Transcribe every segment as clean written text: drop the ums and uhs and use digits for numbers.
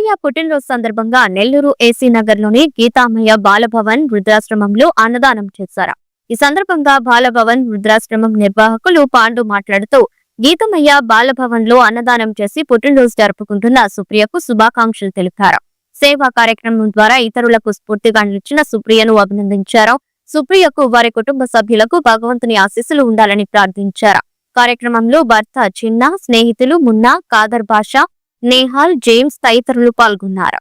సుప్రియ పుట్టినరోజు సందర్భంగా నెల్లూరు ఏసీ నగర్లోని గీతామయ్య బాలభవన్ వృద్ధాశ్రమంలో అన్నదానం చేశారు. ఈ సందర్భంగా బాలభవన్ వృద్ధాశ్రమం నిర్వాహకులు పాండు మాట్లాడుతూ గీతమయ్య బాలభవన్ లో అన్నదానం చేసి పుట్టినరోజు జరుపుకుంటున్న సుప్రియకు శుభాకాంక్షలు తెలిపారు. సేవా కార్యక్రమం ద్వారా ఇతరులకు స్ఫూర్తిగా నిలిచిన సుప్రియను అభినందించారు. సుప్రియకు వారి కుటుంబ సభ్యులకు భగవంతుని ఆశీస్సులు ఉండాలని ప్రార్థించారు. కార్యక్రమంలో భర్త చిన్న, స్నేహితులు మున్నా, కాదర్ బాషా, నేహాల్, జేమ్స్ తదితరులు పాల్గొన్నారు.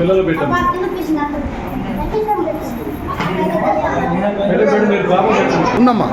పిల్లలు పెట్టండి ఉన్నమ్మా.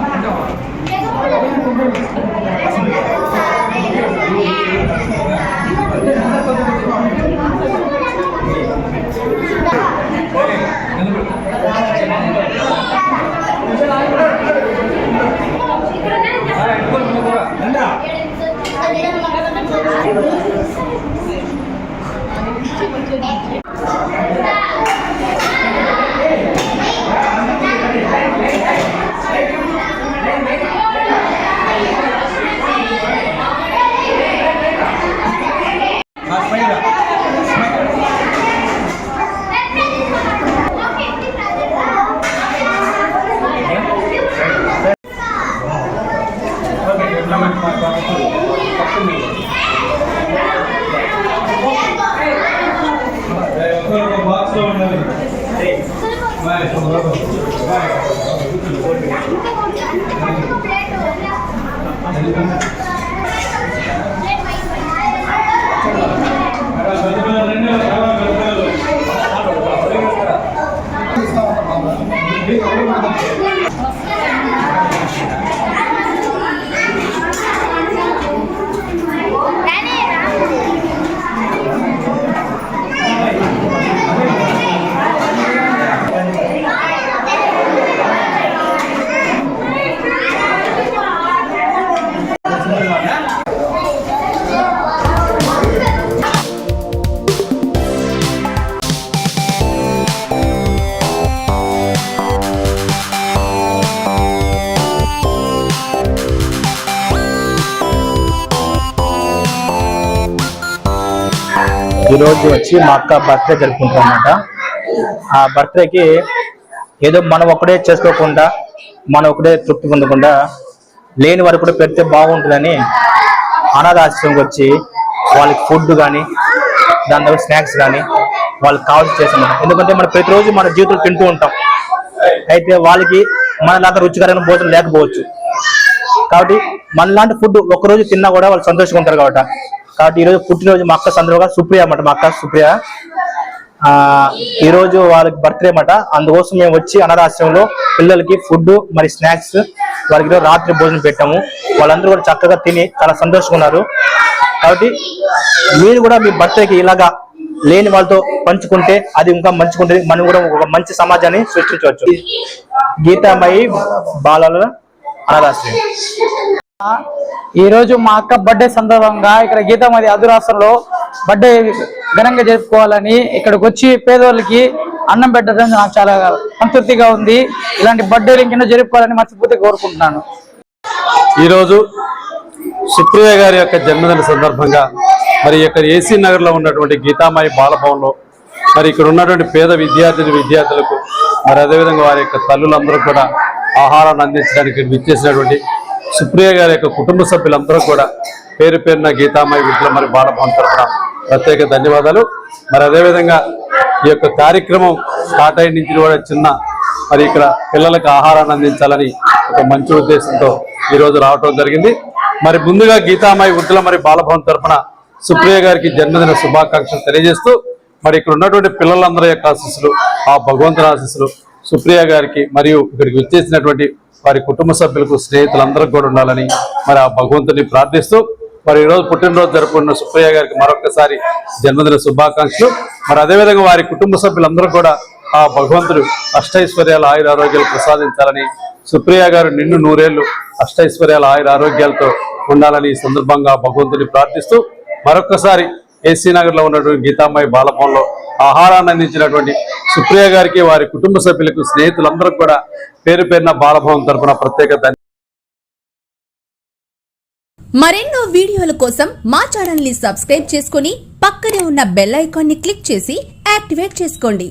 ఈ రోజు వచ్చి మా అక్క బర్త్డే జరుపుకుంటామన్నమాట. ఆ బర్త్డేకి ఏదో మనం ఒకటే చేసుకోకుండా, మనం ఒకటే తృప్తి పొందకుండా లేని వారు కూడా పెడితే బాగుంటుందని అనాథాశ్రమంకి వచ్చి వాళ్ళకి ఫుడ్ కానీ, దాని తర్వాత స్నాక్స్ కానీ వాళ్ళకి కావాల్సి చేస్తాం. ఎందుకంటే మనం ప్రతిరోజు మన జీవితంలో తింటూ ఉంటాం. అయితే వాళ్ళకి మనలాగా రుచికరమైన భోజనం లేకపోవచ్చు. కాబట్టి మనలాంటి ఫుడ్ ఒక్కరోజు తిన్నా కూడా వాళ్ళు సంతోషంగా ఉంటారు. కాబట్టి ఈరోజు పుట్టినరోజు మా అక్క సందర్భంగా సుప్రియ అన్నమాట. మా అక్క సుప్రియ ఈరోజు వాళ్ళకి బర్త్డే అన్నమాట. అందుకోసం మేము వచ్చి అనాథాశ్రమంలో పిల్లలకి ఫుడ్ మరి స్నాక్స్ వాళ్ళకి రాత్రి భోజనం పెట్టాము. వాళ్ళందరూ కూడా చక్కగా తిని చాలా సంతోషంగా ఉన్నారు. కాబట్టి మీరు కూడా మీ బర్త్డేకి ఇలాగా లేని వాళ్ళతో పంచుకుంటే అది ఇంకా మంచుకుంటుంది, మనం కూడా ఒక మంచి సమాజాన్ని సృష్టించవచ్చు. గీతామయి బాలల అనాథాశ్రయం. ఈ రోజు మా అక్క బర్త్డే సందర్భంగా ఇక్కడ గీతామతి అధురాశ్రమంలో బర్త్డే ఘనంగా జరుపుకోవాలని ఇక్కడికి వచ్చి పేదవాళ్ళకి అన్నం పెట్టడం నాకు చాలా సంతృప్తిగా ఉంది. ఇలాంటి బర్త్డేలు ఇంకెన్నో జరుపుకోవాలని మనస్ఫూర్తిగా కోరుకుంటున్నాను. ఈరోజు సుప్రియ గారి యొక్క జన్మదిన సందర్భంగా మరి ఇక్కడ ఏసీ నగర్లో ఉన్నటువంటి గీతామాయి బాలభవన్లో మరి ఇక్కడ ఉన్నటువంటి పేద విద్యార్థులకు మరి అదేవిధంగా వారి యొక్క తల్లులందరూ కూడా ఆహారాన్ని అందించడానికి విచ్చేసినటువంటి సుప్రియ గారి యొక్క కుటుంబ సభ్యులందరూ కూడా పేరు పేరున గీతామాయి విద్యల మరి బాలభవన్ తరఫున ప్రత్యేక ధన్యవాదాలు. మరి అదేవిధంగా ఈ యొక్క కార్యక్రమం స్టార్ట్ అయిన నుంచి కూడా చిన్న మరి ఇక్కడ పిల్లలకు ఆహారాన్ని అందించాలని ఒక మంచి ఉద్దేశంతో ఈరోజు రావటం జరిగింది. మరి ముందుగా గీతామాయి వృద్ధుల మరి బాలభవన్ తరఫున సుప్రియ గారికి జన్మదిన శుభాకాంక్షలు తెలియజేస్తూ మరి ఇక్కడ ఉన్నటువంటి పిల్లలందరి యొక్క ఆశీస్సులు, ఆ భగవంతుని ఆశీస్సులు సుప్రియ గారికి మరియు ఇక్కడికి వచ్చేసినటువంటి వారి కుటుంబ సభ్యులకు స్నేహితులందరికీ కూడా ఉండాలని మరి ఆ భగవంతుని ప్రార్థిస్తూ మరి ఈరోజు పుట్టినరోజు జరుపుకున్న సుప్రియ గారికి మరొకసారి జన్మదిన శుభాకాంక్షలు. మరి అదేవిధంగా వారి కుటుంబ సభ్యులందరూ కూడా ఆ భగవంతుడు అష్టైశ్వర్యాల ఆయుర ఆరోగ్యాలు ప్రసాదించాలని, సుప్రియ గారు నిన్ను 100 ఏళ్లు అష్టైశ్వర్యాల ఆయుర ఆరోగ్యాలతో ఉండాలని ఈ సందర్భంగా భగవంతుని ప్రార్థిస్తూ మరొకసారి ఏసీ నగర్ లో ఉన్నటువంటి గీతామాయి బాలభవన్లో ఆహారాన్ని అందించినటువంటి సుప్రియ గారికి వారి కుటుంబ సభ్యులకు స్నేహితులందరూ కూడా పేరు పేరున బాలభవన్ తరఫున ప్రత్యేక మరెన్నో వీడియోల కోసం మా ఛానల్ ని సబ్స్క్రైబ్ చేసుకుని పక్కనే ఉన్న బెల్ ఐకాన్ ని క్లిక్ చేసి యాక్టివేట్ చేసుకోండి.